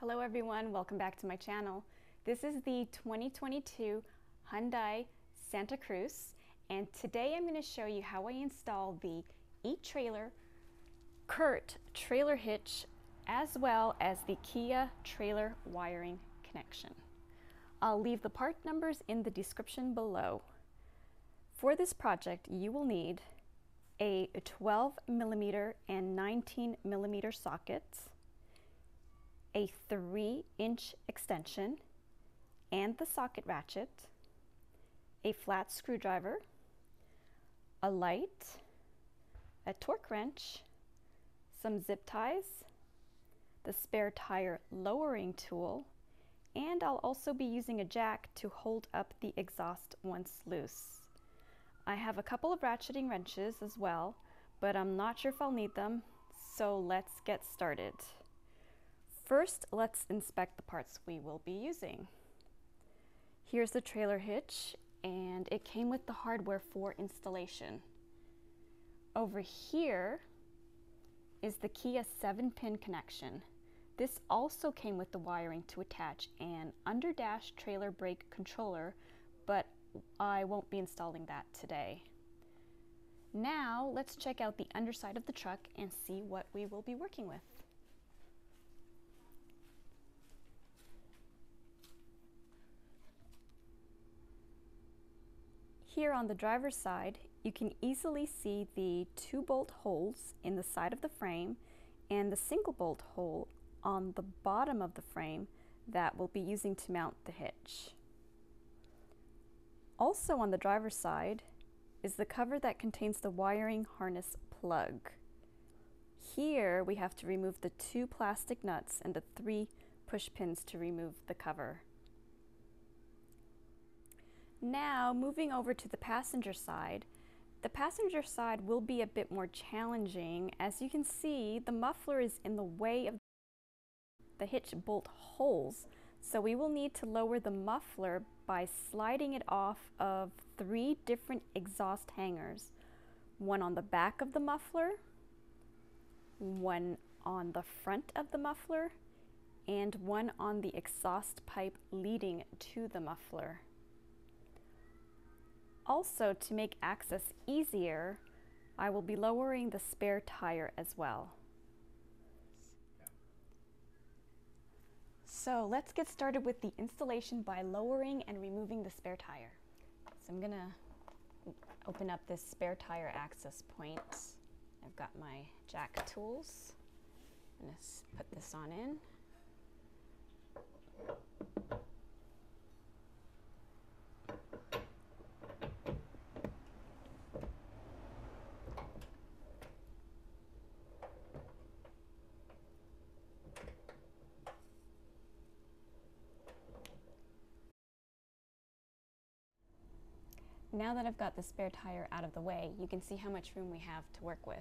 Hello everyone, welcome back to my channel. This is the 2022 Hyundai Santa Cruz, and today I'm going to show you how I install the e-trailer Curt Trailer Hitch as well as the Kia trailer wiring connection. I'll leave the part numbers in the description below. For this project you will need a 12mm and 19mm sockets, a 3-inch extension and the socket ratchet, a flat screwdriver, a light, a torque wrench, some zip ties, the spare tire lowering tool, and I'll also be using a jack to hold up the exhaust once loose. I have a couple of ratcheting wrenches as well, but I'm not sure if I'll need them, so let's get started. First, let's inspect the parts we will be using. Here's the trailer hitch, and it came with the hardware for installation. Over here is the Kia 7-pin connection. This also came with the wiring to attach an under-dash trailer brake controller, but I won't be installing that today. Now, let's check out the underside of the truck and see what we will be working with. Here on the driver's side, you can easily see the 2-bolt holes in the side of the frame and the single bolt hole on the bottom of the frame that we'll be using to mount the hitch. Also on the driver's side is the cover that contains the wiring harness plug. Here we have to remove the 2 plastic nuts and the 3 push pins to remove the cover. Now, moving over to the passenger side. The passenger side will be a bit more challenging. As you can see, the muffler is in the way of the hitch bolt holes, so we will need to lower the muffler by sliding it off of 3 different exhaust hangers. One on the back of the muffler, one on the front of the muffler, and one on the exhaust pipe leading to the muffler. Also, to make access easier, I will be lowering the spare tire as well. So let's get started with the installation by lowering and removing the spare tire. So I'm gonna open up this spare tire access point. I've got my jack tools. I'm gonna put this on in. Now that I've got the spare tire out of the way, you can see how much room we have to work with.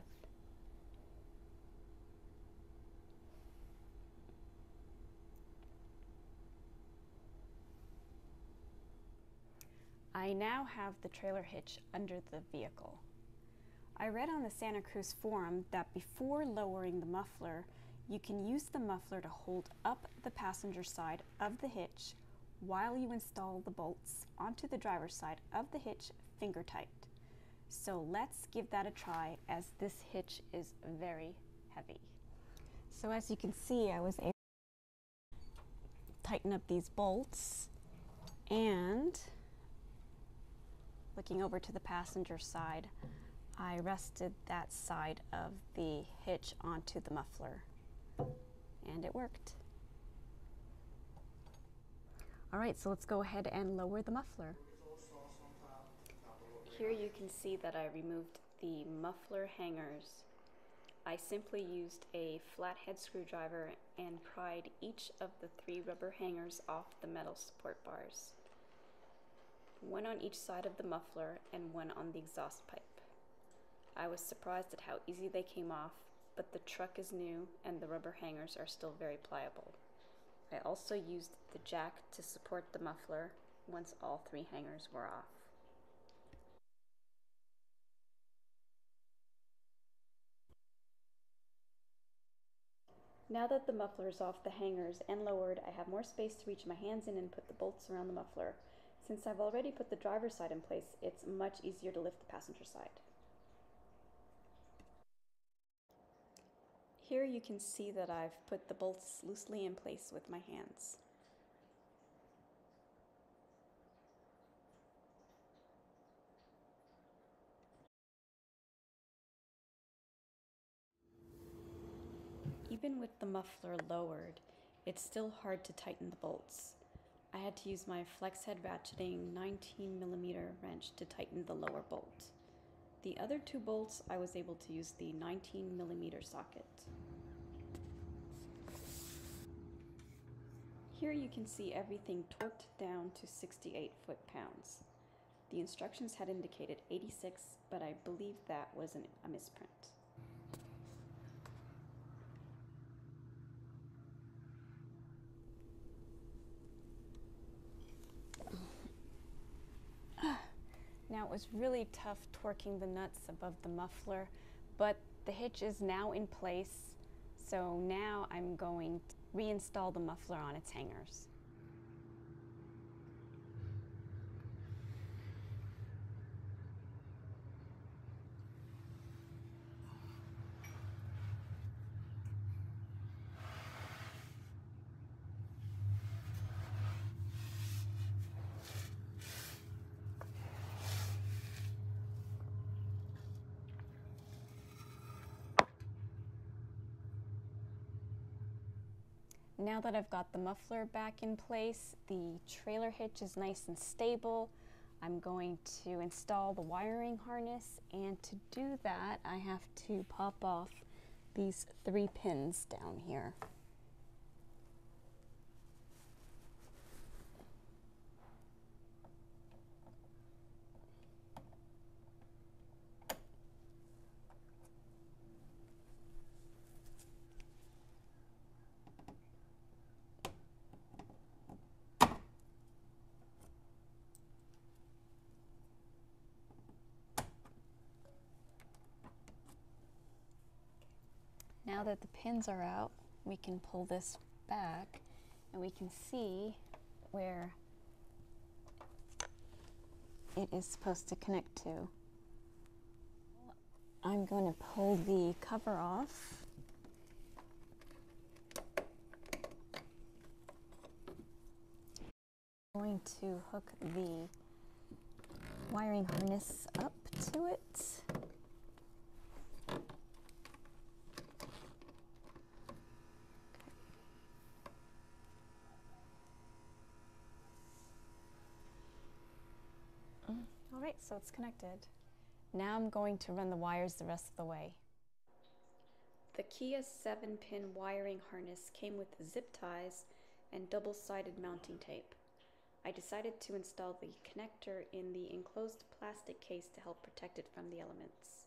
I now have the trailer hitch under the vehicle. I read on the Santa Cruz forum that before lowering the muffler, you can use the muffler to hold up the passenger side of the hitch while you install the bolts onto the driver's side of the hitch finger tight. So let's give that a try, as this hitch is very heavy. So as you can see, I was able to tighten up these bolts, and looking over to the passenger side, I rested that side of the hitch onto the muffler, and it worked. All right, so let's go ahead and lower the muffler. Here you can see that I removed the muffler hangers. I simply used a flathead screwdriver and pried each of the 3 rubber hangers off the metal support bars. One on each side of the muffler and one on the exhaust pipe. I was surprised at how easy they came off, but the truck is new and the rubber hangers are still very pliable. I also used the jack to support the muffler once all 3 hangers were off. Now that the muffler is off the hangers and lowered, I have more space to reach my hands in and put the bolts around the muffler. Since I've already put the driver's side in place, it's much easier to lift the passenger side. Here you can see that I've put the bolts loosely in place with my hands. Even with the muffler lowered, it's still hard to tighten the bolts. I had to use my flex head ratcheting 19mm wrench to tighten the lower bolt. The other two bolts, I was able to use the 19mm socket. Here you can see everything torqued down to 68 foot-pounds. The instructions had indicated 86, but I believe that was a misprint. Now it was really tough torquing the nuts above the muffler, but the hitch is now in place, so now I'm going to reinstall the muffler on its hangers. Now that I've got the muffler back in place, the trailer hitch is nice and stable. I'm going to install the wiring harness, and to do that I have to pop off these 3 pins down here. Now that the pins are out, we can pull this back and we can see where it is supposed to connect to. I'm going to pull the cover off. I'm going to hook the wiring harness up to it. All right, so it's connected. Now I'm going to run the wires the rest of the way. The Kia 7-pin wiring harness came with zip ties and double-sided mounting tape. I decided to install the connector in the enclosed plastic case to help protect it from the elements.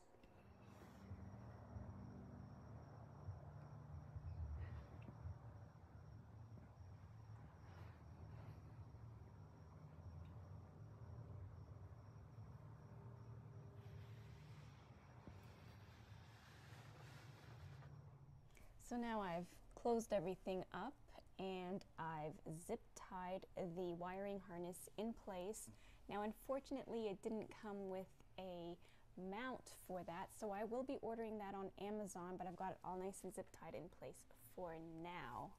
So now I've closed everything up and I've zip tied the wiring harness in place. Now unfortunately it didn't come with a mount for that, so I will be ordering that on Amazon, but I've got it all nice and zip tied in place for now.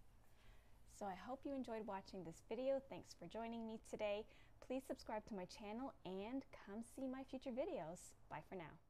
So I hope you enjoyed watching this video. Thanks for joining me today. Please subscribe to my channel and come see my future videos. Bye for now.